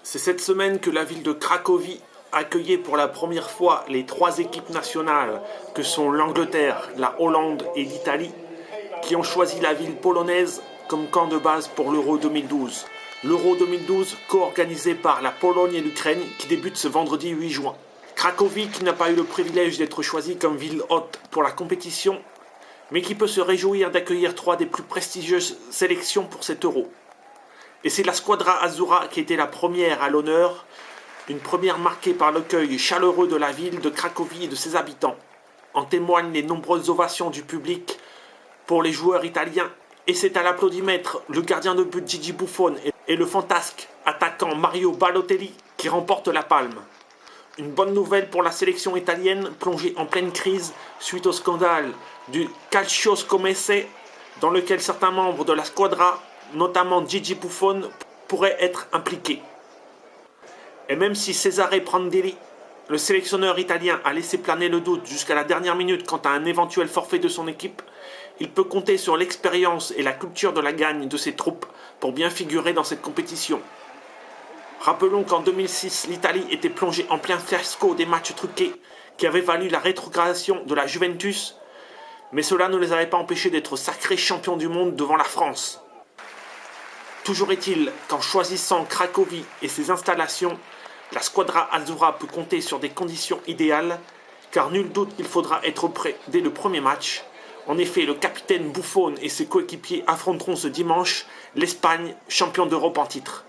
C'est cette semaine que la ville de Cracovie accueillait pour la première fois les trois équipes nationales que sont l'Angleterre, la Hollande et l'Italie, qui ont choisi la ville polonaise comme camp de base pour l'Euro 2012. L'Euro 2012 co-organisé par la Pologne et l'Ukraine qui débute ce vendredi 8 juin. Cracovie qui n'a pas eu le privilège d'être choisie comme ville hôte pour la compétition, mais qui peut se réjouir d'accueillir trois des plus prestigieuses sélections pour cet Euro. Et c'est la Squadra Azzurra qui était la première à l'honneur, une première marquée par l'accueil chaleureux de la ville de Cracovie et de ses habitants. En témoignent les nombreuses ovations du public pour les joueurs italiens. Et c'est à l'applaudimètre le gardien de but Gigi Buffon et le fantasque attaquant Mario Balotelli qui remportent la palme. Une bonne nouvelle pour la sélection italienne plongée en pleine crise suite au scandale du Calcioscomesse dans lequel certains membres de la Squadra, notamment Gigi Buffon, pourraient être impliqués. Et même si Cesare Prandelli, le sélectionneur italien, a laissé planer le doute jusqu'à la dernière minute quant à un éventuel forfait de son équipe, il peut compter sur l'expérience et la culture de la gagne de ses troupes pour bien figurer dans cette compétition. Rappelons qu'en 2006, l'Italie était plongée en plein fiasco des matchs truqués qui avaient valu la rétrogradation de la Juventus, mais cela ne les avait pas empêchés d'être sacrés champions du monde devant la France. Toujours est-il qu'en choisissant Cracovie et ses installations, la Squadra Azzurra peut compter sur des conditions idéales, car nul doute qu'il faudra être prêt dès le premier match. En effet, le capitaine Buffon et ses coéquipiers affronteront ce dimanche l'Espagne, champion d'Europe en titre.